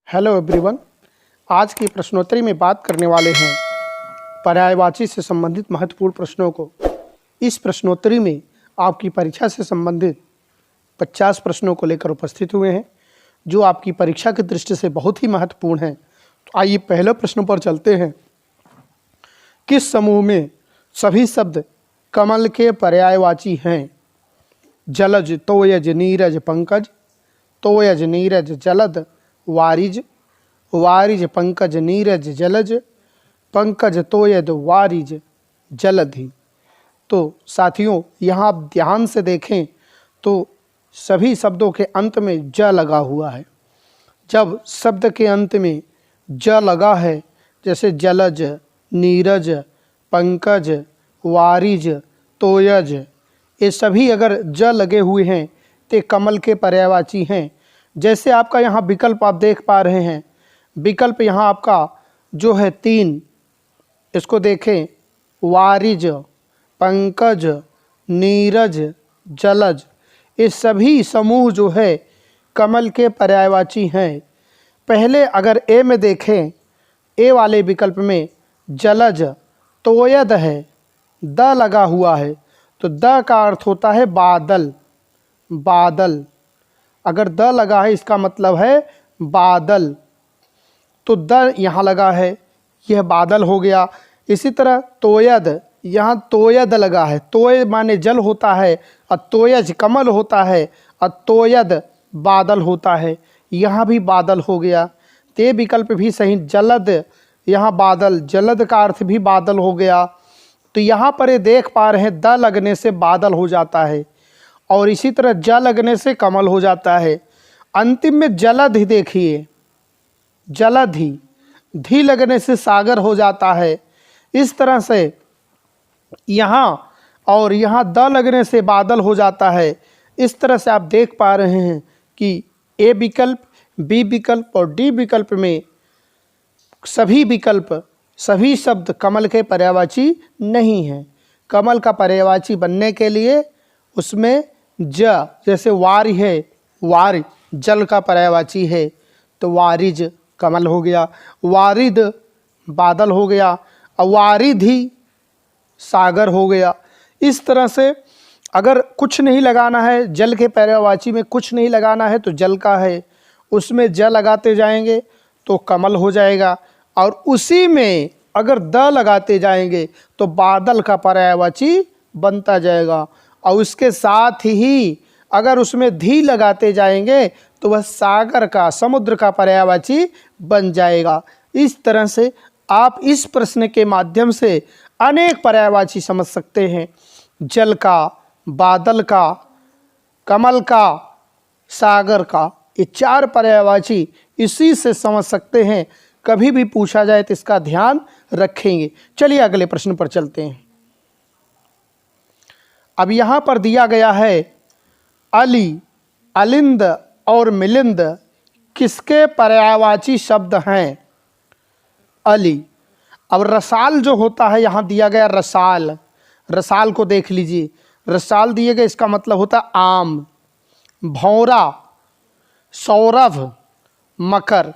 Hello everyone. आज की प्रश्नोत्तरी में बात करने वाले हैं पर्यायवाची से संबंधित महत्वपूर्ण प्रश्नों को। इस प्रश्नोत्तरी में आपकी परीक्षा से संबंधित 50 प्रश्नों को लेकर उपस्थित हुए हैं, जो आपकी परीक्षा की दृष्टि से बहुत ही महत्वपूर्ण हैं। तो आइए पहले प्रश्न पर चलते हैं। किस समूह में सभी शब्द कमल के पर्यायवाची हैं? जलज, तोयज, नीरज, पंकज। तोयज, नीरज, जलद, वारिज। वारिज, पंकज, नीरज, जलज। पंकज, तोयद, वारिज, जलधि। तो साथियों, यहाँ आप ध्यान से देखें तो सभी शब्दों के अंत में ज लगा हुआ है। जब शब्द के अंत में ज लगा है, जैसे जलज, नीरज, पंकज, वारिज, तोयज, ये सभी अगर ज लगे हुए हैं तो कमल के पर्यायवाची हैं। जैसे आपका यहाँ विकल्प आप देख पा रहे हैं, विकल्प यहाँ आपका जो है 3, इसको देखें, वारिज, पंकज, नीरज, जलज, ये सभी समूह जो है कमल के पर्यायवाची हैं। पहले अगर ए में देखें, ए वाले विकल्प में जलज, तोयद है, द लगा हुआ है, तो द का अर्थ होता है बादल। बादल, अगर द लगा है इसका मतलब है बादल, तो द यहाँ लगा है, यह बादल हो गया। इसी तरह तोयद, यहाँ तोयद लगा है, तोय माने जल होता है और तोयज कमल होता है और तोयद बादल होता है, यहाँ भी बादल हो गया। ते विकल्प भी सही, जलद, यहाँ बादल, जलद का अर्थ भी बादल हो गया। तो यहाँ पर ये देख पा रहे हैं द लगने से बादल हो जाता है और इसी तरह ज लगने से कमल हो जाता है। अंतिम में जलधि देखिए, जलधि, धी लगने से सागर हो जाता है। इस तरह से यहाँ और यहाँ द लगने से बादल हो जाता है। इस तरह से आप देख पा रहे हैं कि ए विकल्प, बी विकल्प और डी विकल्प में सभी शब्द कमल के पर्यायवाची नहीं हैं। कमल का पर्यायवाची बनने के लिए उसमें ज, जैसे वारि है, वारि जल का पर्यायवाची है, तो वारिज कमल हो गया, वारिद बादल हो गया और वारिधि सागर हो गया। इस तरह से अगर कुछ नहीं लगाना है, जल के पर्यायवाची में कुछ नहीं लगाना है तो जल का है, उसमें ज लगाते जाएंगे तो कमल हो जाएगा और उसी में अगर द लगाते जाएंगे तो बादल का पर्यायवाची बनता जाएगा और उसके साथ ही अगर उसमें धी लगाते जाएंगे तो वह सागर का, समुद्र का पर्यायवाची बन जाएगा। इस तरह से आप इस प्रश्न के माध्यम से अनेक पर्यायवाची समझ सकते हैं। जल का, बादल का, कमल का, सागर का, ये 4 पर्यायवाची इसी से समझ सकते हैं। कभी भी पूछा जाए तो इसका ध्यान रखेंगे। चलिए अगले प्रश्न पर चलते हैं। अब यहाँ पर दिया गया है अली, अलिंद और मिलिंद किसके पर्यायवाची शब्द हैं? अली। अब रसाल जो होता है, यहाँ दिया गया रसाल, रसाल को देख लीजिए, रसाल दिए गए, इसका मतलब होता है आम। भौरा, सौरभ, मकर।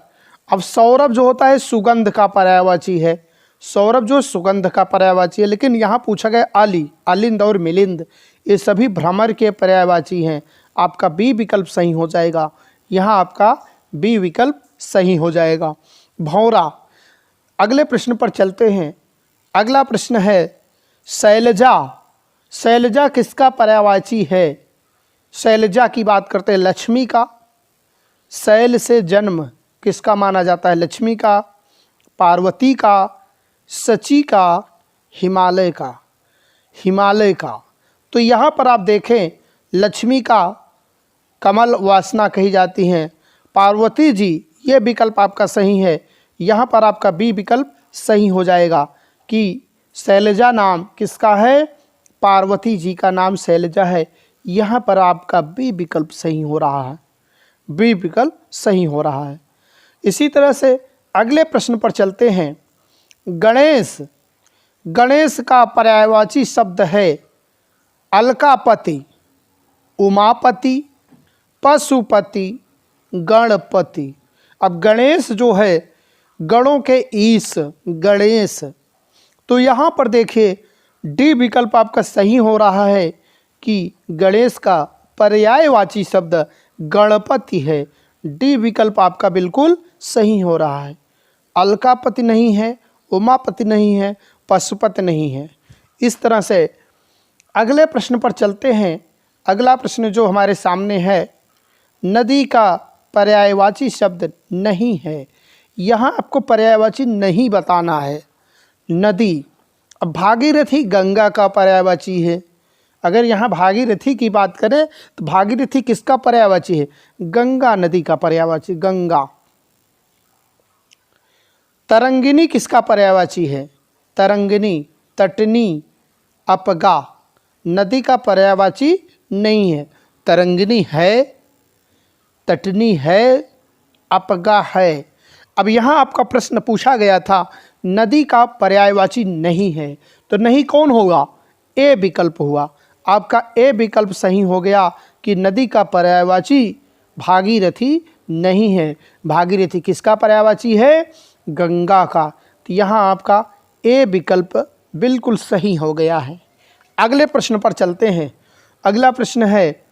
अब सौरभ जो होता है सुगंध का पर्यायवाची है, सौरभ जो सुगंध का पर्यायवाची है, लेकिन यहाँ पूछा गया अली, अलिंद और मिलिंद, ये सभी भ्रमर के पर्यायवाची हैं। आपका बी विकल्प सही हो जाएगा, यहाँ आपका बी विकल्प सही हो जाएगा। भौरा। अगले प्रश्न पर चलते हैं। अगला प्रश्न है शैलजा। शैलजा किसका पर्यायवाची है? शैलजा की बात करते हैं, लक्ष्मी का। शैल से जन्म किसका माना जाता है? लक्ष्मी का, पार्वती का, सची का, हिमालय का। हिमालय का। तो यहाँ पर आप देखें, लक्ष्मी का कमल वासना कही जाती हैं, पार्वती जी, ये विकल्प आपका सही है। यहाँ पर आपका बी विकल्प सही हो जाएगा कि शैलजा नाम किसका है? पार्वती जी का नाम शैलजा है। यहाँ पर आपका बी विकल्प सही हो रहा है, बी विकल्प सही हो रहा है। इसी तरह से अगले प्रश्न पर चलते हैं। गणेश। गणेश का पर्यायवाची शब्द है अलकापति, उमापति, पशुपति, गणपति। अब गणेश जो है गणों के ईश गणेश, तो यहाँ पर देखिए डी विकल्प आपका सही हो रहा है कि गणेश का पर्यायवाची शब्द गणपति है। डी विकल्प आपका बिल्कुल सही हो रहा है। अलकापति नहीं है, उमापति नहीं है, पशुपति नहीं है। इस तरह से अगले प्रश्न पर चलते हैं। अगला प्रश्न जो हमारे सामने है, नदी का पर्यायवाची शब्द नहीं है। यहाँ आपको पर्यायवाची नहीं बताना है। नदी, अब भागीरथी गंगा का पर्यायवाची है। अगर यहाँ भागीरथी की बात करें तो भागीरथी किसका पर्यायवाची है? गंगा नदी का पर्यायवाची गंगा। तरंगिनी किसका पर्यायवाची है? तरंगिनी, तटनी, अपगा। नदी का पर्यायवाची नहीं है। तरंगिनी है, तटनी है, अपगा है। अब यहाँ आपका प्रश्न पूछा गया था नदी का पर्यायवाची नहीं है, तो नहीं कौन होगा? ए विकल्प हुआ। आपका ए विकल्प सही हो गया कि नदी का पर्यायवाची भागीरथी नहीं है। भागीरथी किसका पर्यायवाची है? गंगा का। तो यहाँ आपका ए विकल्प बिल्कुल सही हो गया है। अगले प्रश्न पर चलते हैं। अगला प्रश्न है,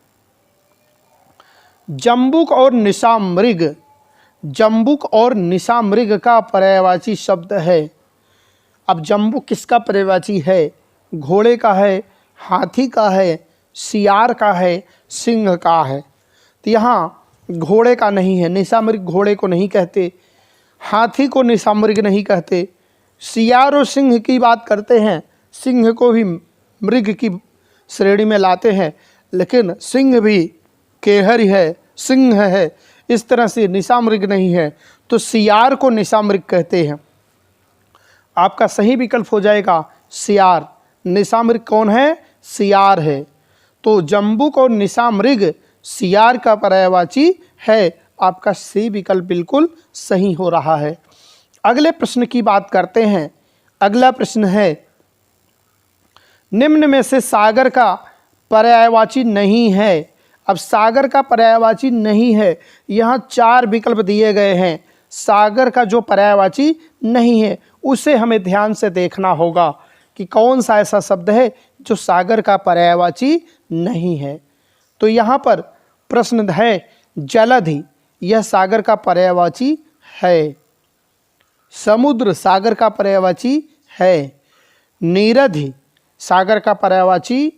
जम्बुक और निशामृग। जम्बुक और निशामृग का पर्यायवाची शब्द है। अब जम्बुक किसका पर्यायवाची है? घोड़े का है, हाथी का है, सियार का है, सिंह का है। तो यहाँ घोड़े का नहीं है। निशामृग घोड़े को नहीं कहते, हाथी को निशामृग नहीं कहते। सियार और सिंह की बात करते हैं, सिंह को भी मृग की श्रेणी में लाते हैं, लेकिन सिंह भी केहर है, सिंह है। इस तरह से निशामृग नहीं है, तो सियार को निशामृग कहते हैं। आपका सही विकल्प हो जाएगा सियार। निशामृग कौन है? सियार है। तो जम्बुक और निशामृग सियार का पर्यायवाची है। आपका सी विकल्प बिल्कुल सही हो रहा है। अगले प्रश्न की बात करते हैं। अगला प्रश्न है, निम्न में से सागर का पर्यायवाची नहीं है। अब सागर का पर्यायवाची नहीं है, यहाँ 4 विकल्प दिए गए हैं। सागर का जो पर्यायवाची नहीं है उसे हमें ध्यान से देखना होगा कि कौन सा ऐसा शब्द है जो सागर का पर्यायवाची नहीं है। तो यहाँ पर प्रश्न है जलधि, यह सागर का पर्यायवाची है। समुद्र सागर का पर्यायवाची है। नीरधि सागर का पर्यायवाची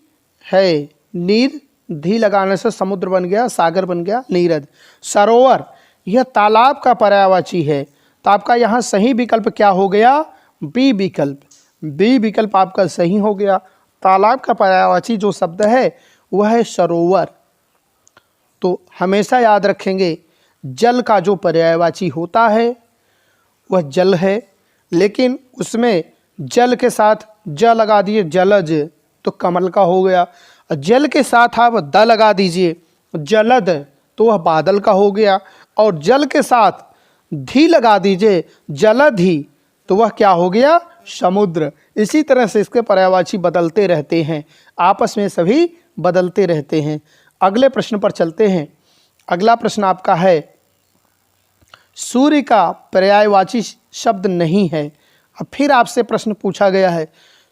है। नीर धी लगाने से समुद्र बन गया, सागर बन गया नीरद। सरोवर यह तालाब का पर्यायवाची है। तो आपका यहाँ सही विकल्प क्या हो गया? बी विकल्प। बी विकल्प आपका सही हो गया। तालाब का पर्यायवाची जो शब्द है वह है सरोवर। तो हमेशा याद रखेंगे जल का जो पर्यायवाची होता है वह जल है, लेकिन उसमें जल के साथ ज लगा दिए जलज तो कमल का हो गया। जल के साथ आप द लगा दीजिए जलद तो वह बादल का हो गया, और जल के साथ धी लगा दीजिए जलधि तो वह क्या हो गया? समुद्र। इसी तरह से इसके पर्यायवाची बदलते रहते हैं, आपस में सभी बदलते रहते हैं। अगले प्रश्न पर चलते हैं। अगला प्रश्न आपका है, सूर्य का पर्यायवाची शब्द नहीं है। अब फिर आपसे प्रश्न पूछा गया है।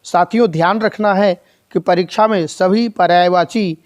साथियों ध्यान रखना है कि परीक्षा में सभी पर्यायवाची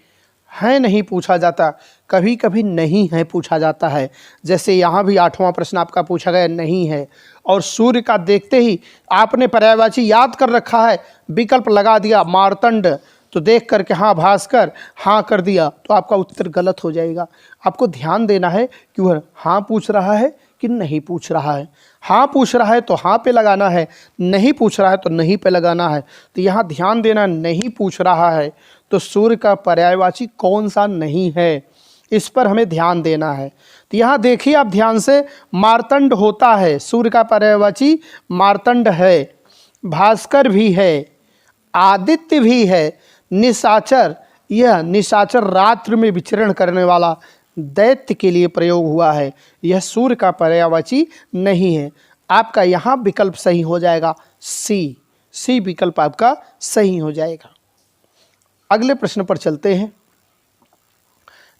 है नहीं पूछा जाता, कभी कभी नहीं है पूछा जाता है। जैसे यहाँ भी 8वां प्रश्न आपका पूछा गया नहीं है, और सूर्य का देखते ही आपने पर्यायवाची याद कर रखा है, विकल्प लगा दिया मार्तंड, तो देख करके हाँ भास्कर हाँ कर दिया, तो आपका उत्तर गलत हो जाएगा। आपको ध्यान देना है कि वह हाँ पूछ रहा है कि नहीं पूछ रहा है। हाँ पूछ रहा है तो हाँ पे लगाना है, नहीं पूछ रहा है तो नहीं पे लगाना है। तो यहाँ ध्यान देना, नहीं पूछ रहा है तो सूर्य का पर्यायवाची कौन सा नहीं है, इस पर हमें ध्यान देना है। तो यहाँ देखिए आप ध्यान से, मार्तंड होता है, सूर्य का पर्यायवाची मार्तंड है। भास्कर भी है, आदित्य भी है। निशाचर, यह निशाचर रात्रि में विचरण करने वाला दैत्य के लिए प्रयोग हुआ है, यह सूर्य का पर्यायवाची नहीं है। आपका यहाँ विकल्प सही हो जाएगा सी। सी विकल्प आपका सही हो जाएगा। अगले प्रश्न पर चलते हैं।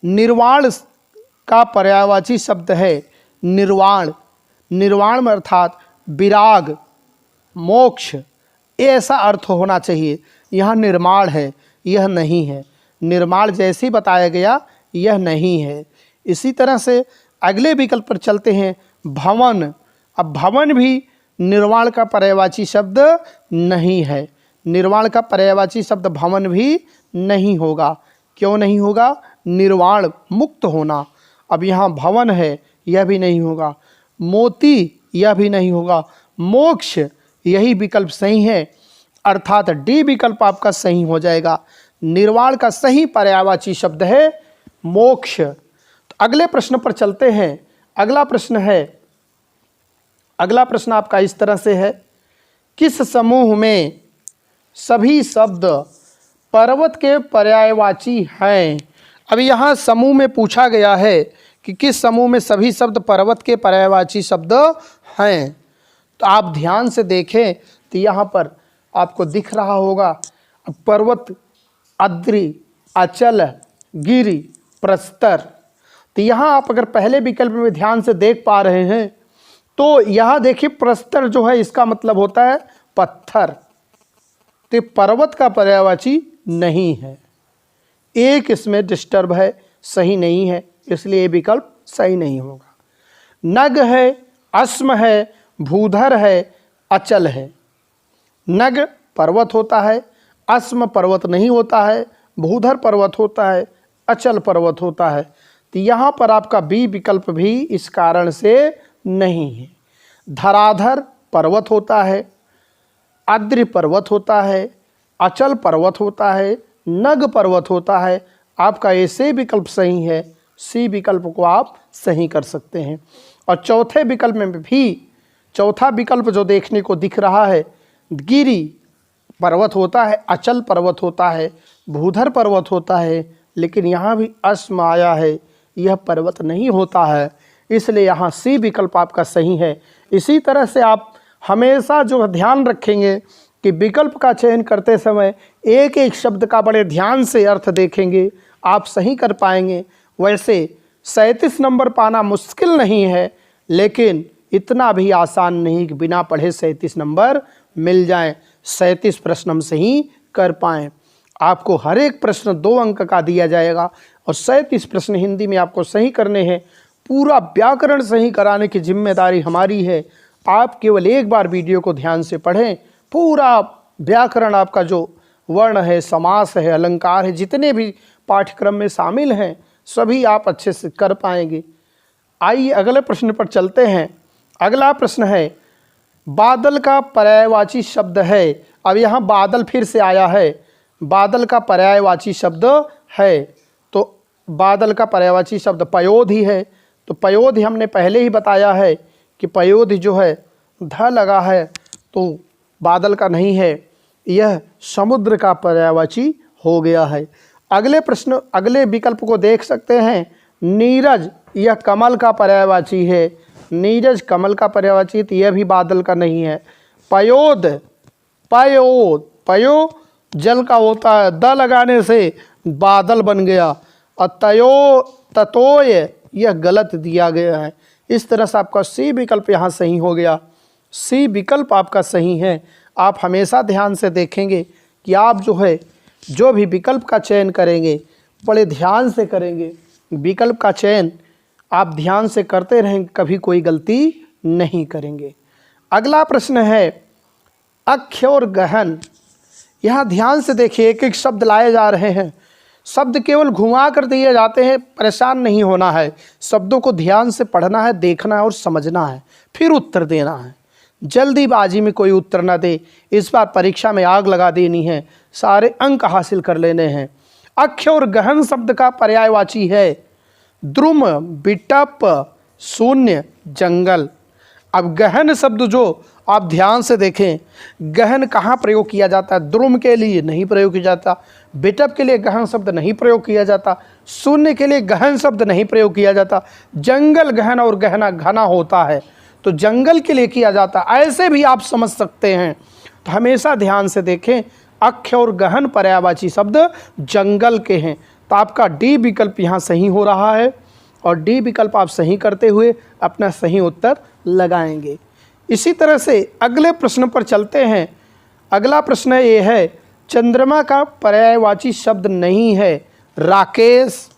निर्वाण का पर्यायवाची शब्द है निर्वाण, निर्वाण में अर्थात विराग, मोक्ष, ऐसा अर्थ होना चाहिए। यह निर्माण है, यह नहीं है। निर्माण जैसे ही बताया गया यह नहीं है। इसी तरह से अगले विकल्प पर चलते हैं, भवन। अब भवन भी निर्वाण का पर्यायवाची शब्द नहीं है। निर्वाण का पर्यायवाची शब्द भवन भी नहीं होगा। क्यों नहीं होगा? निर्वाण मुक्त होना। अब यहाँ भवन है, यह भी नहीं होगा। मोती, यह भी नहीं होगा। मोक्ष, यही विकल्प सही है, अर्थात डी विकल्प आपका सही हो जाएगा। निर्वाण का सही पर्यायवाची शब्द है मोक्ष। तो अगले प्रश्न पर चलते हैं। अगला प्रश्न आपका इस तरह से है, किस समूह में सभी शब्द पर्वत के पर्यायवाची हैं? अब यहाँ समूह में पूछा गया है कि किस समूह में सभी शब्द पर्वत के पर्यायवाची शब्द हैं। तो आप ध्यान से देखें तो यहाँ पर आपको दिख रहा होगा पर्वत, अद्रि, अचल, गिरि, प्रस्तर। तो यहाँ आप अगर पहले विकल्प में ध्यान से देख पा रहे हैं तो यहाँ देखिए प्रस्तर जो है इसका मतलब होता है पत्थर। तो पर्वत का पर्यायवाची नहीं है। एक इसमें डिस्टर्ब है, सही नहीं है, इसलिए ये विकल्प सही नहीं होगा। नग है, अस्म है, भूधर है, अचल है। नग पर्वत होता है, अस्म पर्वत नहीं होता है, भूधर पर्वत होता है, अचल पर्वत होता है। तो यहाँ पर आपका बी विकल्प भी इस कारण से नहीं है। धराधर पर्वत होता है, अद्रि पर्वत होता है, अचल पर्वत होता है, नग पर्वत होता है। आपका ऐसे विकल्प सही है, सी विकल्प को आप सही कर सकते हैं। और चौथे विकल्प में भी, चौथा विकल्प जो देखने को दिख रहा है, गिरि पर्वत होता है, अचल पर्वत होता है, भूधर पर्वत होता है, लेकिन यहाँ भी अस्म आया है, यह पर्वत नहीं होता है, इसलिए यहाँ सी विकल्प आपका सही है। इसी तरह से आप हमेशा जो ध्यान रखेंगे कि विकल्प का चयन करते समय एक एक शब्द का बड़े ध्यान से अर्थ देखेंगे, आप सही कर पाएंगे। वैसे 37 नंबर पाना मुश्किल नहीं है, लेकिन इतना भी आसान नहीं कि बिना पढ़े 37 नंबर मिल जाएं। 37 प्रश्न हम सही कर पाएँ। आपको हर एक प्रश्न 2 अंक का दिया जाएगा और 37 प्रश्न हिंदी में आपको सही करने हैं। पूरा व्याकरण सही कराने की जिम्मेदारी हमारी है। आप केवल एक बार वीडियो को ध्यान से पढ़ें, पूरा व्याकरण आपका जो वर्ण है, समास है, अलंकार है, जितने भी पाठ्यक्रम में शामिल हैं सभी आप अच्छे से कर पाएंगे। आइए अगले प्रश्न पर चलते हैं। अगला प्रश्न है, बादल का पर्यायवाची शब्द है। अब यहाँ बादल फिर से आया है, बादल का पर्यायवाची शब्द है, तो बादल का पर्यायवाची शब्द पयोधि है। तो पयोधि हमने पहले ही बताया है कि पयोधि जो है ध लगा है तो बादल का नहीं है, यह समुद्र का पर्यायवाची हो गया है। अगले प्रश्न, अगले विकल्प को देख सकते हैं। नीरज, यह कमल का पर्यायवाची है। नीरज कमल का पर्यायवाची, तो यह भी बादल का नहीं है। पयोद, पयोद, पयो जल का होता है, द लगाने से बादल बन गया। और तयो, ततोय, यह गलत दिया गया है। इस तरह से आपका सी विकल्प यहाँ सही हो गया। सी विकल्प आपका सही है। आप हमेशा ध्यान से देखेंगे कि आप जो है जो भी विकल्प का चयन करेंगे बड़े ध्यान से करेंगे। विकल्प का चयन आप ध्यान से करते रहेंगे, कभी कोई गलती नहीं करेंगे। अगला प्रश्न है, अक्ष और गहन। यहाँ ध्यान से देखिए, एक एक शब्द लाए जा रहे हैं, शब्द केवल घुमा कर दिए जाते हैं। परेशान नहीं होना है, शब्दों को ध्यान से पढ़ना है, देखना है और समझना है, फिर उत्तर देना है। जल्दीबाजी में कोई उत्तर ना दे। इस बार परीक्षा में आग लगा देनी है, सारे अंक हासिल कर लेने हैं। अक्ष और गहन शब्द का पर्यायवाची है द्रुम, बिटप, शून्य, जंगल। अब गहन शब्द जो आप ध्यान से देखें, गहन कहाँ प्रयोग किया जाता है? द्रुम के लिए नहीं प्रयोग किया जाता, बिटप के लिए गहन शब्द नहीं प्रयोग किया जाता, शून्य के लिए गहन शब्द नहीं प्रयोग किया जाता। जंगल गहन और गहना घना होता है, तो जंगल के लिए किया जाता। ऐसे भी आप समझ सकते हैं। तो हमेशा ध्यान से देखें, अक्ष और गहन पर्यायवाची शब्द जंगल के हैं। तो आपका डी विकल्प यहाँ सही हो रहा है। और डी विकल्प आप सही करते हुए अपना सही उत्तर लगाएंगे। इसी तरह से अगले प्रश्न पर चलते हैं। अगला प्रश्न ये है, चंद्रमा का पर्यायवाची शब्द नहीं है। राकेश,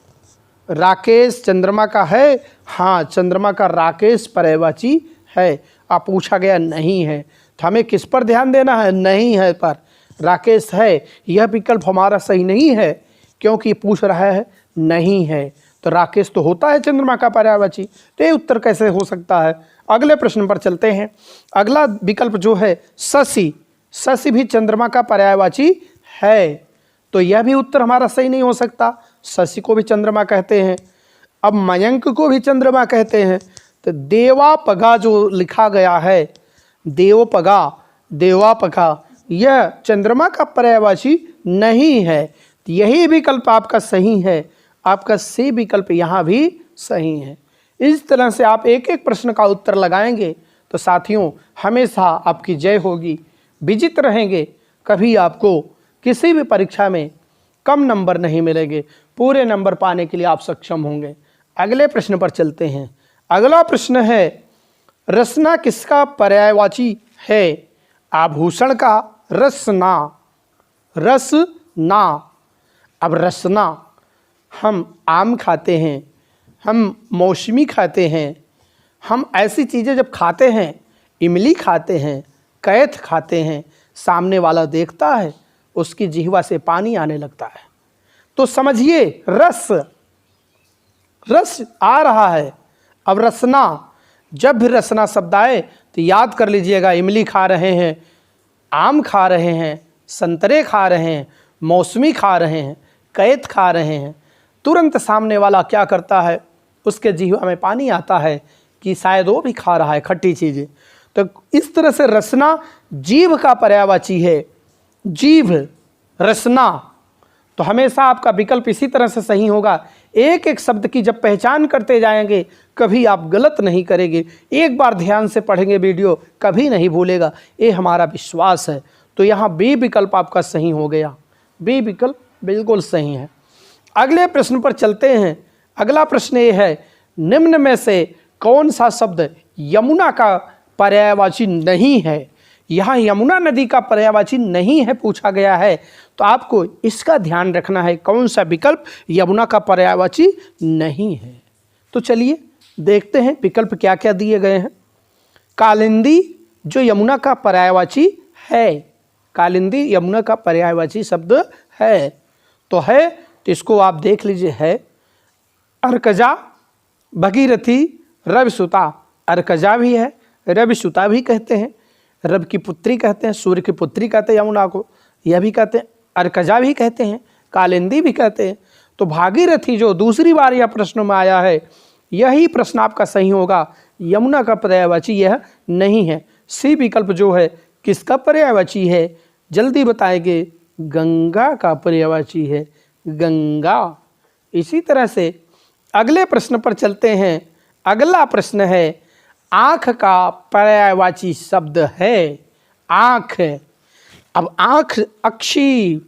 राकेश चंद्रमा का है? हाँ, चंद्रमा का राकेश पर्यायवाची है। आप पूछा गया नहीं है, तो हमें किस पर ध्यान देना है? नहीं है पर। राकेश है, यह विकल्प हमारा सही नहीं है, क्योंकि पूछ रहा है नहीं है। तो राकेश तो होता है चंद्रमा का पर्यायवाची, तो ये उत्तर कैसे हो सकता है? अगले प्रश्न पर चलते हैं। अगला विकल्प जो है शशि, शशि भी चंद्रमा का पर्यायवाची है, तो यह भी उत्तर हमारा सही नहीं हो सकता। शशि को भी चंद्रमा कहते हैं। अब मयंक को भी चंद्रमा कहते हैं, तो देवापगा जो लिखा गया है, देवपगा, देवापगा, यह चंद्रमा का पर्यायवाची नहीं है। तो यही विकल्प आपका सही है। आपका सी विकल्प यहाँ भी सही है। इस तरह से आप एक एक प्रश्न का उत्तर लगाएंगे तो साथियों हमेशा आपकी जय होगी, विजित रहेंगे। कभी आपको किसी भी परीक्षा में कम नंबर नहीं मिलेंगे, पूरे नंबर पाने के लिए आप सक्षम होंगे। अगले प्रश्न पर चलते हैं। अगला प्रश्न है, रसना किसका पर्यायवाची है? आभूषण का रसना, रसना। अब रसना, हम आम खाते हैं, हम मौसमी खाते हैं, हम ऐसी चीज़ें जब खाते हैं, इमली खाते हैं, कैथ खाते हैं, सामने वाला देखता है उसकी जिह्वा से पानी आने लगता है। तो समझिए रस, रस आ रहा है। अब रसना, जब भी रसना शब्द आए तो याद कर लीजिएगा, इमली खा रहे हैं, आम खा रहे हैं, संतरे खा रहे हैं, मौसमी खा रहे हैं, कैथ खा रहे हैं, तुरंत सामने वाला क्या करता है, उसके जिह्वा में पानी आता है कि शायद वो भी खा रहा है खट्टी चीज़ें। तो इस तरह से रसना जीभ का पर्यायवाची है, जीभ, रसना। तो हमेशा आपका विकल्प इसी तरह से सही होगा। एक एक शब्द की जब पहचान करते जाएंगे कभी आप गलत नहीं करेंगे। एक बार ध्यान से पढ़ेंगे वीडियो, कभी नहीं भूलेगा, ये हमारा विश्वास है। तो यहाँ बी विकल्प आपका सही हो गया, बी विकल्प बिल्कुल सही है। अगले प्रश्न पर चलते हैं। अगला प्रश्न ये है, निम्न में से कौन सा शब्द यमुना का पर्यायवाची नहीं है? यहाँ यमुना नदी का पर्यायवाची नहीं है पूछा गया है, तो आपको इसका ध्यान रखना है कौन सा विकल्प यमुना का पर्यायवाची नहीं है। तो चलिए देखते हैं विकल्प क्या क्या दिए गए हैं। कालिंदी जो यमुना का पर्यायवाची है, कालिंदी यमुना का पर्यायवाची शब्द है, तो है, तो इसको आप देख लीजिए है। अर्कजा, भगीरथी, रविसुता, अर्कजा भी है, रविसुता भी कहते हैं, रवि की पुत्री कहते हैं, सूर्य की पुत्री कहते हैं यमुना को, यह भी कहते हैं, अर्कजा भी कहते हैं, कालिंदी भी कहते हैं। तो भागीरथी जो दूसरी बार यह प्रश्न में आया है, यही प्रश्न आपका सही होगा। यमुना का पर्यायवाची यह नहीं है। सी विकल्प जो है किसका पर्यायवाची है? जल्दी बताएंगे, गंगा का पर्यायवाची है, गंगा। इसी तरह से अगले प्रश्न पर चलते हैं। अगला प्रश्न है, आँख का पर्यायवाची शब्द है, आँख। अब आँख अक्षी,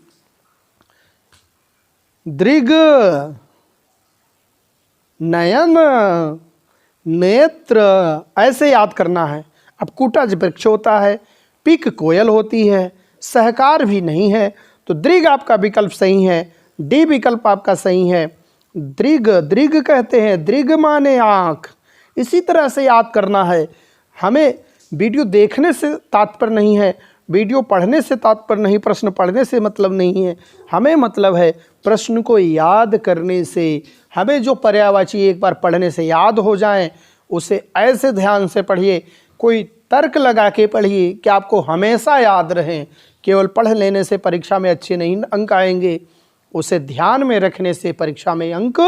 दृग, नयन, नेत्र, ऐसे याद करना है। अब कुटज वृक्ष होता है, पिक कोयल होती है, सहकार भी नहीं है, तो दृग आपका विकल्प सही है, डी विकल्प आपका सही है। दृग, दृग कहते हैं, दृग माने आँख। इसी तरह से याद करना है। हमें वीडियो देखने से तात्पर्य नहीं है, वीडियो पढ़ने से तात्पर्य नहीं, प्रश्न पढ़ने से मतलब नहीं है, हमें मतलब है प्रश्न को याद करने से। हमें जो पर्यायवाची एक बार पढ़ने से याद हो जाएं, उसे ऐसे ध्यान से पढ़िए, कोई तर्क लगा के पढ़िए कि आपको हमेशा याद रहें। केवल पढ़ लेने से परीक्षा में अच्छे नहीं अंक आएंगे, उसे ध्यान में रखने से परीक्षा में अंक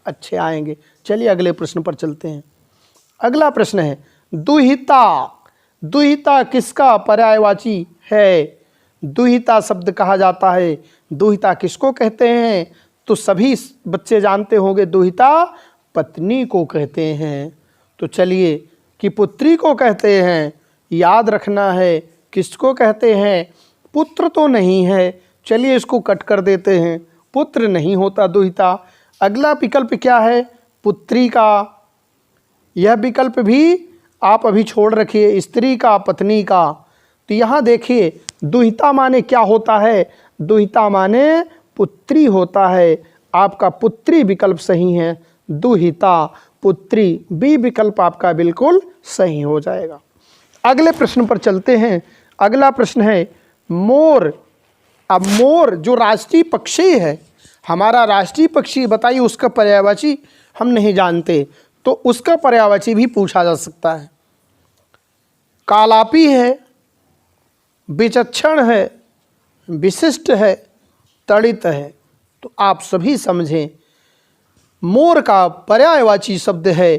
अच्छे आएंगे। चलिए अगले प्रश्न पर चलते हैं। अगला प्रश्न है, दुहिता, दुहिता किसका पर्यायवाची है? दुहिता शब्द कहा जाता है, दुहिता किसको कहते हैं? तो सभी बच्चे जानते होंगे, दुहिता पत्नी को कहते हैं। तो चलिए कि पुत्री को कहते हैं, याद रखना है किसको कहते हैं? पुत्र तो नहीं है, चलिए इसको कट कर देते हैं, पुत्र नहीं होता दुहिता। अगला विकल्प क्या है? पुत्री का, यह विकल्प भी आप अभी छोड़ रखिए, स्त्री का, पत्नी का। तो यहाँ देखिए दुहिता माने क्या होता है, दुहिता माने पुत्री होता है। आपका पुत्री विकल्प सही है, दुहिता पुत्री बी विकल्प आपका बिल्कुल सही हो जाएगा। अगले प्रश्न पर चलते हैं। अगला प्रश्न है मोर। अब मोर जो राष्ट्रीय पक्षी है, हमारा राष्ट्रीय पक्षी, बताइए उसका पर्यायवाची हम नहीं जानते, तो उसका पर्यायवाची भी पूछा जा सकता है। कालापी है, विचक्षण है, विशिष्ट है, तड़ित है। तो आप सभी समझें, मोर का पर्यायवाची शब्द है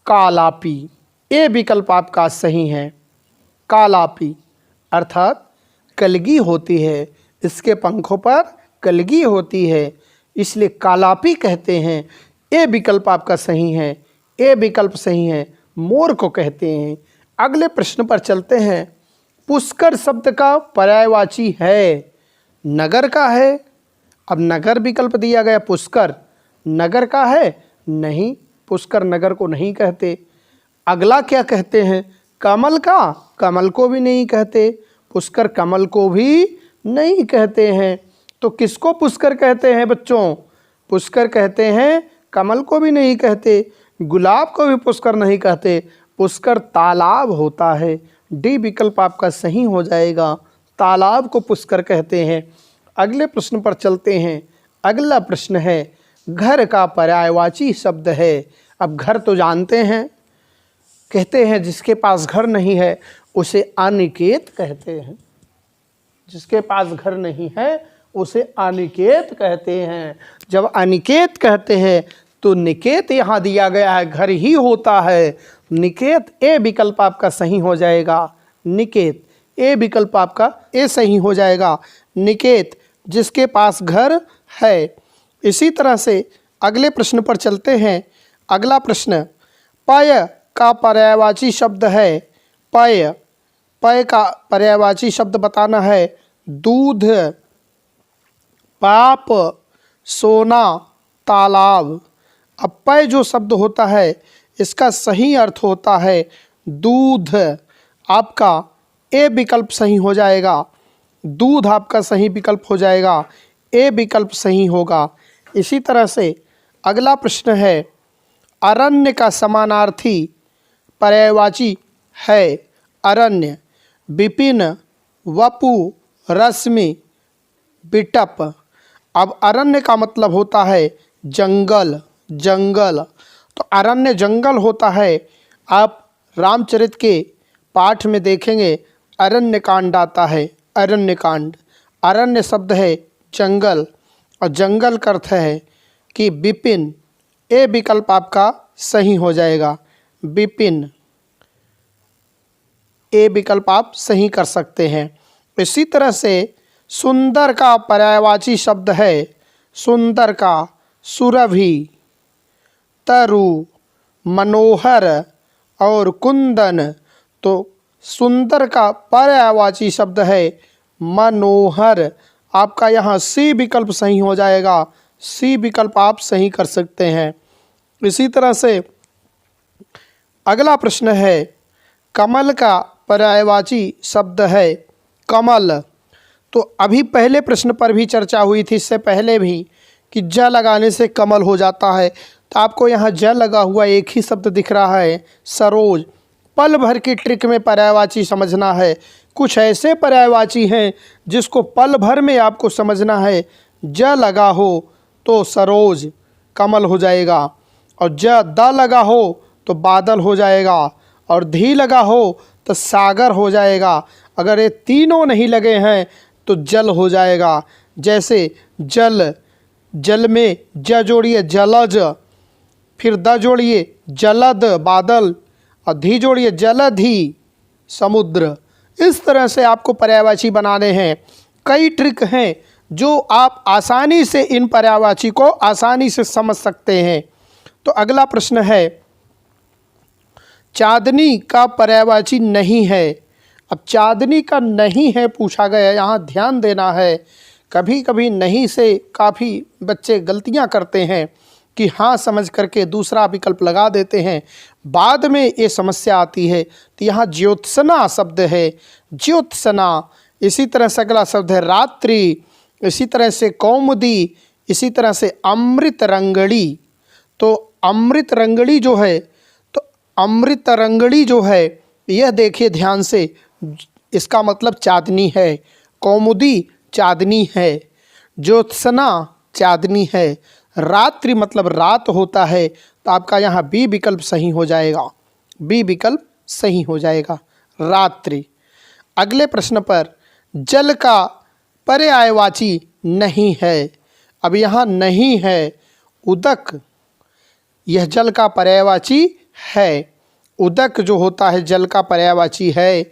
कालापी। ए विकल्प आपका सही है। कालापी अर्थात कलगी होती है, इसके पंखों पर कलगी होती है, इसलिए कालापी कहते हैं। ए विकल्प आपका सही है, ए विकल्प सही है, मोर को कहते हैं। अगले प्रश्न पर चलते हैं। पुष्कर शब्द का पर्यायवाची है, नगर का है। अब नगर विकल्प दिया गया, पुष्कर नगर का है नहीं, पुष्कर नगर को नहीं कहते। अगला क्या कहते हैं, कमल का, कमल को भी नहीं कहते, पुष्कर कमल को भी नहीं कहते हैं। तो किसको पुष्कर कहते हैं बच्चों, पुष्कर कहते हैं, कमल को भी नहीं कहते, गुलाब को भी पुष्कर नहीं कहते, पुष्कर तालाब होता है। डी विकल्प आपका सही हो जाएगा, तालाब को पुष्कर कहते हैं। अगले प्रश्न पर चलते हैं। अगला प्रश्न है घर का पर्यायवाची शब्द है। अब घर तो जानते हैं, कहते हैं जिसके पास घर नहीं है उसे अनिकेत कहते हैं, जिसके पास घर नहीं है उसे अनिकेत कहते हैं। जब अनिकेत कहते हैं तो निकेत यहाँ दिया गया है, घर ही होता है, निकेत। ए विकल्प आपका सही हो जाएगा, निकेत। ए विकल्प आपका ए सही हो जाएगा, निकेत, जिसके पास घर है। इसी तरह से अगले प्रश्न पर चलते हैं। अगला प्रश्न पय का पर्यायवाची शब्द है। पय, पय का पर्यायवाची शब्द बताना है। दूध, पाप, सोना, तालाब। अब पय जो शब्द होता है इसका सही अर्थ होता है दूध। आपका ए विकल्प सही हो जाएगा, दूध आपका सही विकल्प हो जाएगा, ए विकल्प सही होगा। इसी तरह से अगला प्रश्न है अरण्य का समानार्थी पर्यायवाची है। अरण्य, विपिन, वपु, रश्मि, बिटप। अब अरण्य का मतलब होता है जंगल, जंगल। तो अरण्य जंगल होता है। आप रामचरित के पाठ में देखेंगे अरण्य कांड आता है, अरण्य कांड। अरण्य शब्द है जंगल, और जंगल का अर्थ है कि विपिन। ए विकल्प आपका सही हो जाएगा, विपिन। ए विकल्प आप सही कर सकते हैं। इसी तरह से सुंदर का पर्यायवाची शब्द है। सुंदर का सुरभि, तरु, मनोहर और कुंदन। तो सुंदर का पर्यायवाची शब्द है मनोहर। आपका यहाँ सी विकल्प सही हो जाएगा, सी विकल्प आप सही कर सकते हैं। इसी तरह से अगला प्रश्न है कमल का पर्यायवाची शब्द है कमल। तो अभी पहले प्रश्न पर भी चर्चा हुई थी, इससे पहले भी, कि ज लगाने से कमल हो जाता है। तो आपको यहाँ ज लगा हुआ एक ही शब्द दिख रहा है, सरोज। पल भर की ट्रिक में पर्यायवाची समझना है। कुछ ऐसे पर्यायवाची हैं जिसको पल भर में आपको समझना है। ज लगा हो तो सरोज कमल हो जाएगा, और ज द लगा हो तो बादल हो जाएगा, और धी लगा हो तो सागर हो जाएगा। अगर ये तीनों नहीं लगे हैं तो जल हो जाएगा। जैसे जल, जल में ज जोड़िए जलज, फिर द जोड़िए जलद बादल, और धी जोड़िए जलधि समुद्र। इस तरह से आपको पर्यायवाची बनाने हैं। कई ट्रिक हैं जो आप आसानी से इन पर्यायवाची को आसानी से समझ सकते हैं। तो अगला प्रश्न है चांदनी का पर्यायवाची नहीं है। अब चांदनी का नहीं है पूछा गया, यहाँ ध्यान देना है। कभी कभी नहीं से काफ़ी बच्चे गलतियाँ करते हैं कि हाँ समझ करके दूसरा विकल्प लगा देते हैं, बाद में ये समस्या आती है। तो यहाँ ज्योत्सना शब्द है, ज्योत्सना। इसी तरह से अगला शब्द है रात्रि, इसी तरह से कौमुदी, इसी तरह से अमृत रंगड़ी। तो अमृत रंगड़ी जो है, तो अमृत रंगड़ी जो है यह देखिए ध्यान से, इसका मतलब चांदनी है। कौमुदी चांदनी है, ज्योत्सना चांदनी है, रात्रि मतलब रात होता है। तो आपका यहाँ बी विकल्प सही हो जाएगा, बी विकल्प सही हो जाएगा, रात्रि। अगले प्रश्न पर, जल का पर्यायवाची नहीं है। अब यहाँ नहीं है, उदक, यह जल का पर्यायवाची है। उदक जो होता है जल का पर्यायवाची है।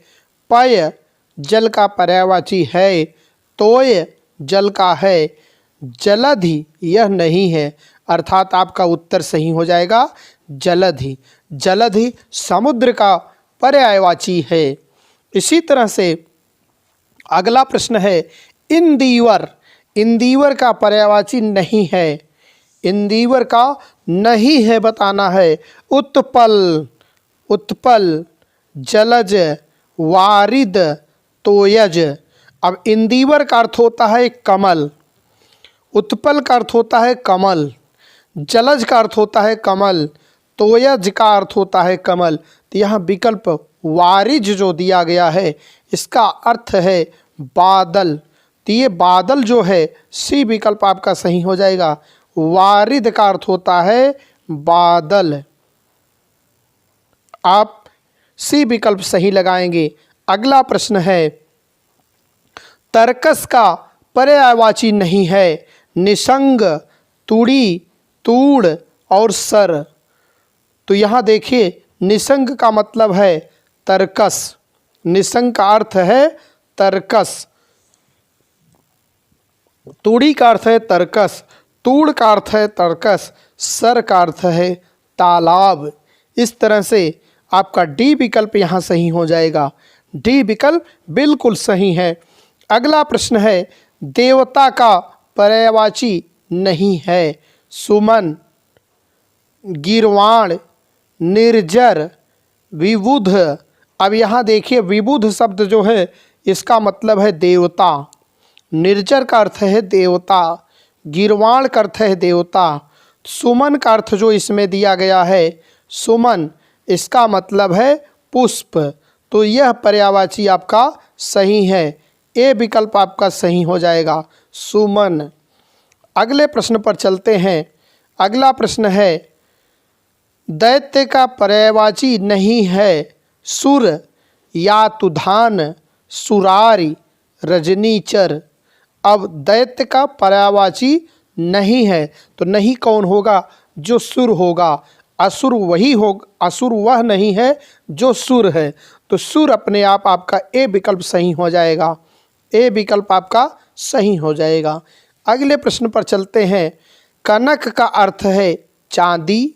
पय जल का पर्यायवाची है। तोय जल का है। जलधि यह नहीं है, अर्थात आपका उत्तर सही हो जाएगा जलधि। जलधि समुद्र का पर्यायवाची है। इसी तरह से अगला प्रश्न है इंदिवर। इंदिवर का पर्यायवाची नहीं है, इंदिवर का नहीं है बताना है। उत्पल, उत्पल, जलज, वारिद, तोयज। अब इंदिवर का अर्थ होता है कमल, उत्पल का अर्थ होता है कमल, जलज का अर्थ होता है कमल, तोयज का अर्थ होता है कमल। तो यहाँ विकल्प वारिज जो दिया गया है इसका अर्थ है बादल। तो ये बादल जो है सी विकल्प आपका सही हो जाएगा। वारिद का अर्थ होता है बादल, आप सी विकल्प सही लगाएंगे। अगला प्रश्न है तर्कस का पर्यायवाची नहीं है। निसंग, तुड़ी, तूड़ और सर। तो यहाँ देखिए निसंग का मतलब है तर्कस, निसंग का अर्थ है तर्कस, तूड़ी का अर्थ है तर्कस, तूड़ का अर्थ है तर्कस, सर का अर्थ है तालाब। इस तरह से आपका डी विकल्प यहाँ सही हो जाएगा, डी विकल्प बिल्कुल सही है। अगला प्रश्न है देवता का पर्यायवाची नहीं है। सुमन, गिरवाण, निर्जर, विबुध। अब यहाँ देखिए विबुध शब्द जो है इसका मतलब है देवता, निर्जर का अर्थ है देवता, गिरवाण का अर्थ है देवता, सुमन का अर्थ जो इसमें दिया गया है सुमन, इसका मतलब है पुष्प। तो यह पर्यायवाची आपका सही है, ए विकल्प आपका सही हो जाएगा सुमन। अगले प्रश्न पर चलते हैं। अगला प्रश्न है दैत्य का पर्यायवाची नहीं है। सुर, यातुधान, सुरारी, रजनीचर। अब दैत्य का पर्यायवाची नहीं है तो नहीं कौन होगा, जो सुर होगा। असुर वही होगा, असुर वह नहीं है जो सुर है। तो सुर अपने आप आपका ए विकल्प सही हो जाएगा, ए विकल्प आपका सही हो जाएगा। अगले प्रश्न पर चलते हैं। कनक का अर्थ है चांदी,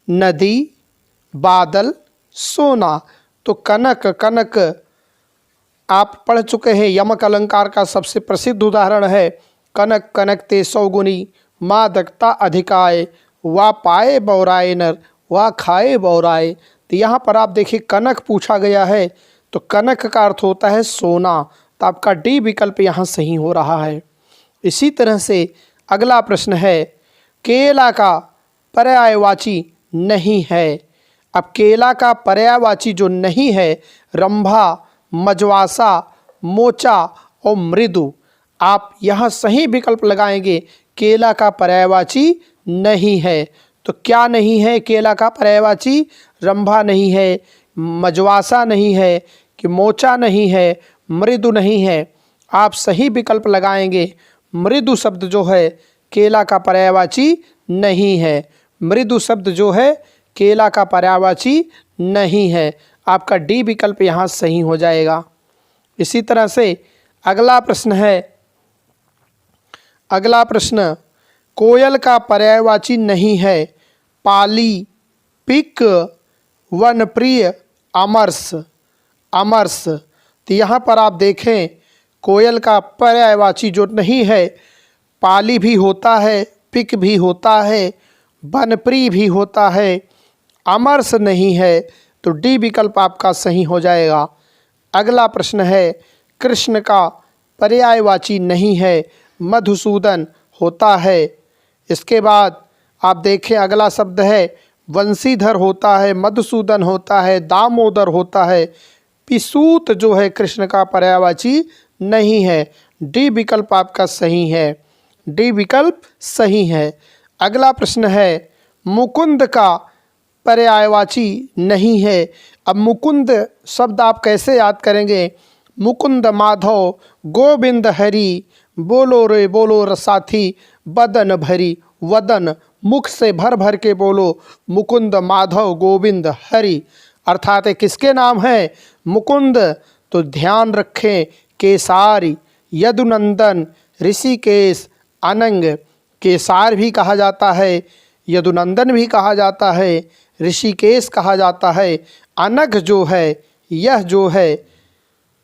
नदी, बादल, सोना। तो कनक, कनक आप पढ़ चुके हैं, यमक अलंकार का सबसे प्रसिद्ध उदाहरण है कनक कनकते सौगुनी मादकता अधिकाय, वा पाए बौराए नर वा खाए बौराए। तो यहाँ पर आप देखिए कनक पूछा गया है तो कनक का अर्थ होता है सोना। तो आपका डी विकल्प यहाँ सही हो रहा है। इसी तरह से अगला प्रश्न है केला का पर्यायवाची नहीं है। अब केला का पर्यायवाची जो नहीं है रंभा, मजवासा, मोचा और मृदु। आप यहाँ सही विकल्प लगाएंगे, केला का पर्यायवाची नहीं है। तो क्या नहीं है केला का पर्यायवाची? रंभा नहीं है, मजवासा नहीं है, कि मोचा नहीं है, मृदु नहीं है। आप सही विकल्प लगाएंगे। मृदु शब्द जो है केला का पर्यायवाची नहीं है, मृदु शब्द जो है केला का पर्यायवाची नहीं है। आपका डी विकल्प यहाँ सही हो जाएगा। इसी तरह से अगला प्रश्न है, अगला प्रश्न कोयल का पर्यायवाची नहीं है। पाली, पिक, वनप्रिय, अमरस, अमरस। तो यहाँ पर आप देखें कोयल का पर्यायवाची जो नहीं है, पाली भी होता है, पिक भी होता है, बनप्री भी होता है, अमरस नहीं है, तो डी विकल्प आपका सही हो जाएगा। अगला प्रश्न है, कृष्ण का पर्यायवाची नहीं है, मधुसूदन होता है। इसके बाद आप देखें अगला शब्द है, वंशीधर होता है, मधुसूदन होता है, दामोदर होता है। पिसूत जो है कृष्ण का पर्यायवाची नहीं है। डी विकल्प आपका सही है, डी विकल्प सही है। अगला प्रश्न है, मुकुंद का पर्यायवाची नहीं है। अब मुकुंद शब्द आप कैसे याद करेंगे? मुकुंद माधव गोविंद हरि, बोलो रे बोलो रसाथी, बदन भरी। वदन मुख से भर भर के बोलो, मुकुंद माधव गोविंद हरि, अर्थात किसके नाम है? मुकुंद। तो ध्यान रखें, केसारी, यदुनंदन, ऋषिकेश, अनंग। केसार भी कहा जाता है, यदुनंदन भी कहा जाता है, ऋषिकेश कहा जाता है। अनघ जो है, यह जो है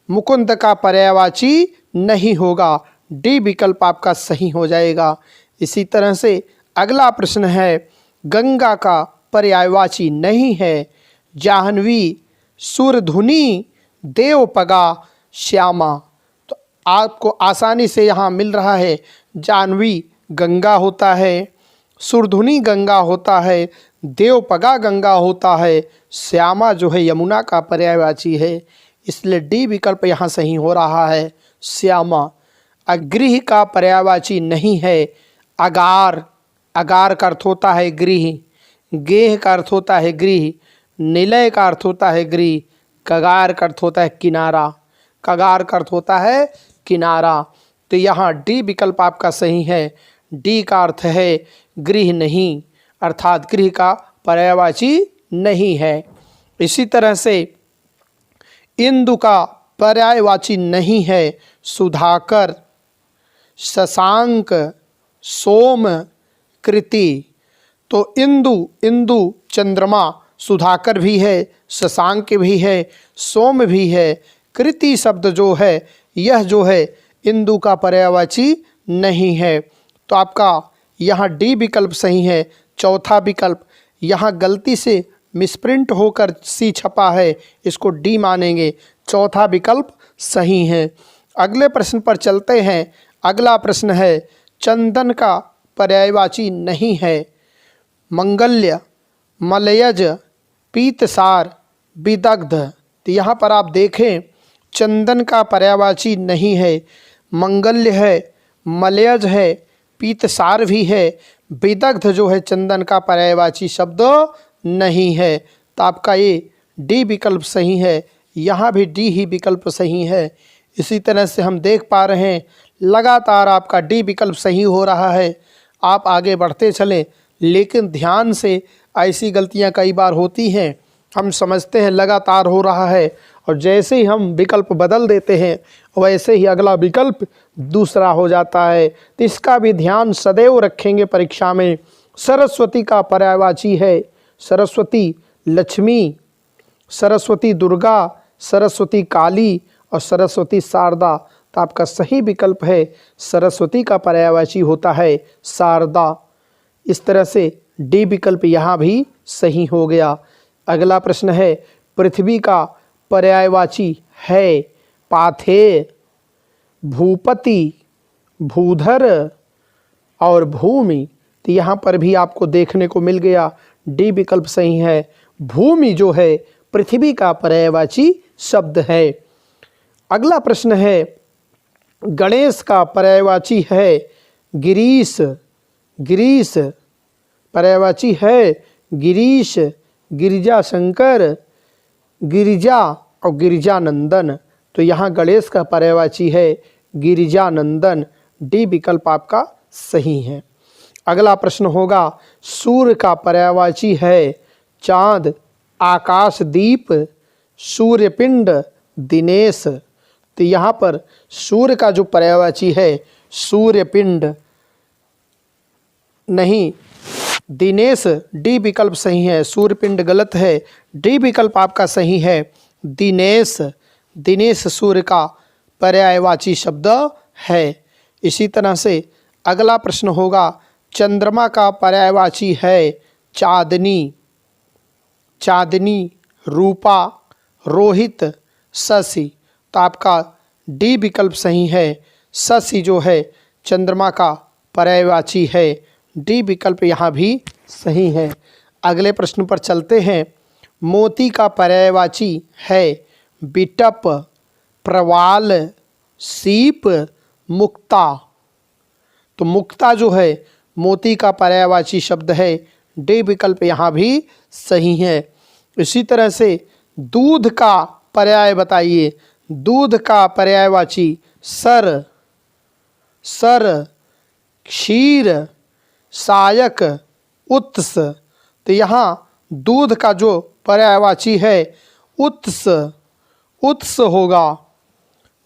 मुकुंद का पर्यायवाची नहीं होगा। डी विकल्प आपका सही हो जाएगा। इसी तरह से अगला प्रश्न है, गंगा का पर्यायवाची नहीं है। जाह्नवी, सुरधुनी, देवपगा, श्यामा। तो आपको आसानी से यहाँ मिल रहा है, जाह्नवी गंगा होता है, सुरधुनी गंगा होता है, देवपगा गंगा होता है, श्यामा जो है यमुना का पर्यायवाची है। इसलिए डी विकल्प यहाँ सही हो रहा है, श्यामा। अगृह का पर्यायवाची नहीं है। अगार, अगार का अर्थ होता है गृह, गेह का अर्थ होता है गृह, निलय का अर्थ होता है गृह, कगार का अर्थ होता है किनारा, कगार का अर्थ होता है किनारा। तो यहाँ डी विकल्प आपका सही है। डी का अर्थ है गृह नहीं, अर्थात गृह का पर्यायवाची नहीं है। इसी तरह से इंदु का पर्यायवाची नहीं है। सुधाकर, शशांक, सोम, कृति। तो इंदु, इंदु चंद्रमा, सुधाकर भी है, शशांक भी है, सोम भी है। कृति शब्द जो है, यह जो है इंदु का पर्यायवाची नहीं है। तो आपका यहाँ डी विकल्प सही है। चौथा विकल्प यहाँ गलती से मिसप्रिंट होकर सी छपा है, इसको डी मानेंगे। चौथा विकल्प सही है। अगले प्रश्न पर चलते हैं। अगला प्रश्न है, चंदन का पर्यायवाची नहीं है। मंगल्य, मलयज, पीतसार, विदग्ध। तो यहाँ पर आप देखें, चंदन का पर्यायवाची नहीं है। मंगल्य है, मलयज है, पीतसार भी है, विदग्ध जो है चंदन का पर्यायवाची शब्द नहीं है। तो आपका ये डी विकल्प सही है। यहाँ भी डी ही विकल्प सही है। इसी तरह से हम देख पा रहे हैं लगातार आपका डी विकल्प सही हो रहा है। आप आगे बढ़ते चलें, लेकिन ध्यान से, ऐसी गलतियां कई बार होती हैं, हम समझते हैं लगातार हो रहा है और जैसे ही हम विकल्प बदल देते हैं वैसे ही अगला विकल्प दूसरा हो जाता है। तो इसका भी ध्यान सदैव रखेंगे परीक्षा में। सरस्वती का पर्यायवाची है सरस्वती लक्ष्मी, सरस्वती दुर्गा, सरस्वती काली और सरस्वती शारदा। तो आपका सही विकल्प है, सरस्वती का पर्यायवाची होता है शारदा। इस तरह से डी विकल्प यहाँ भी सही हो गया। अगला प्रश्न है, पृथ्वी का पर्यायवाची है पाथेय, भूपति, भूधर और भूमि। तो यहाँ पर भी आपको देखने को मिल गया डी विकल्प सही है। भूमि जो है पृथ्वी का पर्यायवाची शब्द है। अगला प्रश्न है, गणेश का पर्यायवाची है गिरीश, गिरीश पर्यायवाची है गिरीश, गिरिजा शंकर, गिरिजा और गिरिजानंदन। तो यहाँ गणेश का पर्यायवाची है गिरिजानंदन। डी विकल्प आपका सही है। अगला प्रश्न होगा, सूर्य का पर्यायवाची है चाँद, आकाशदीप, सूर्यपिंड, दिनेश। तो यहाँ पर सूर्य का जो पर्यायवाची है सूर्यपिंड नहीं, दिनेश। डी विकल्प सही है, सूर्यपिंड गलत है। डी विकल्प आपका सही है दिनेश। दिनेश सूर्य का पर्यायवाची शब्द है। इसी तरह से अगला प्रश्न होगा, चंद्रमा का पर्यायवाची है चांदनी, चांदनी, रूपा, रोहित, शशि। तो आपका डी विकल्प सही है। शशि जो है चंद्रमा का पर्यायवाची है। डी विकल्प यहाँ भी सही है। अगले प्रश्न पर चलते हैं। मोती का पर्यायवाची है बिटप, प्रवाल, सीप, मुक्ता। तो मुक्ता जो है मोती का पर्यायवाची शब्द है। डी विकल्प यहाँ भी सही है। इसी तरह से दूध का पर्याय बताइए। दूध का पर्यायवाची सर, सर, क्षीर, सायक, उत्स। तो यहाँ दूध का जो पर्यायवाची है उत्स, उत्स होगा।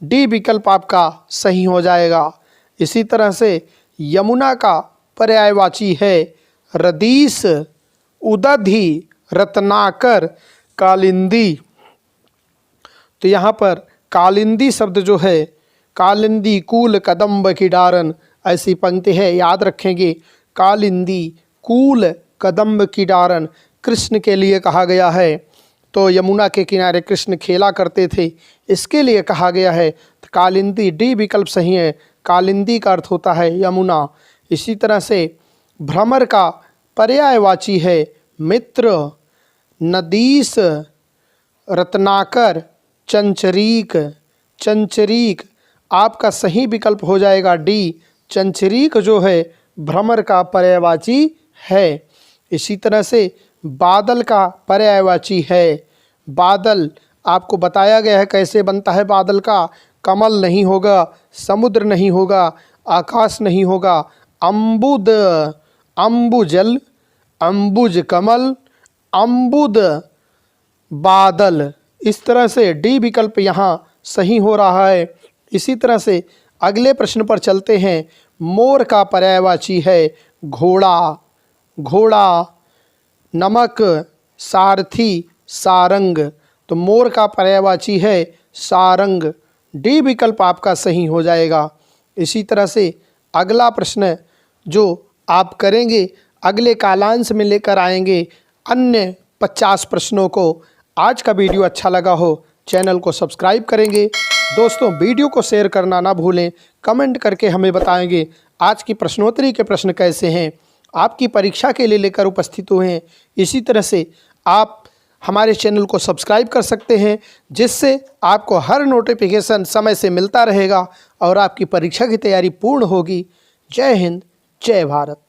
डी विकल्प आपका सही हो जाएगा। इसी तरह से यमुना का पर्यायवाची है रदीस, उदधि, रत्नाकर, कालिंदी। तो यहाँ पर कालिंदी शब्द जो है, कालिंदी कूल कदम्ब की डारन, ऐसी पंक्ति है, याद रखेंगे। कालिंदी कूल कदम्ब की डारन कृष्ण के लिए कहा गया है। तो यमुना के किनारे कृष्ण खेला करते थे, इसके लिए कहा गया है। तो कालिंदी, डी विकल्प सही है। कालिंदी का अर्थ होता है यमुना। इसी तरह से भ्रमर का पर्यायवाची है मित्र, नदीस, रत्नाकर, चंचरीक, चंचरीक। आपका सही विकल्प हो जाएगा डी। चंचरीक जो है भ्रमर का पर्यायवाची है। इसी तरह से बादल का पर्यायवाची है बादल। आपको बताया गया है कैसे बनता है बादल का। कमल नहीं होगा, समुद्र नहीं होगा, आकाश नहीं होगा, अम्बुद, अम्बुजल, अम्बुज कमल, अम्बुद बादल। इस तरह से डी विकल्प यहाँ सही हो रहा है। इसी तरह से अगले प्रश्न पर चलते हैं। मोर का पर्यायवाची है घोड़ा, घोड़ा, नमक, सारथी, सारंग। तो मोर का पर्यायवाची है सारंग। डी विकल्प आपका सही हो जाएगा। इसी तरह से अगला प्रश्न जो आप करेंगे अगले कालांश में लेकर आएंगे अन्य 50 प्रश्नों को। आज का वीडियो अच्छा लगा हो चैनल को सब्सक्राइब करेंगे। दोस्तों वीडियो को शेयर करना ना भूलें। कमेंट करके हमें बताएंगे आज की प्रश्नोत्तरी के प्रश्न कैसे हैं, आपकी परीक्षा के लिए लेकर उपस्थित हुए हैं। इसी तरह से आप हमारे चैनल को सब्सक्राइब कर सकते हैं, जिससे आपको हर नोटिफिकेशन समय से मिलता रहेगा और आपकी परीक्षा की तैयारी पूर्ण होगी। जय हिंद, जय भारत।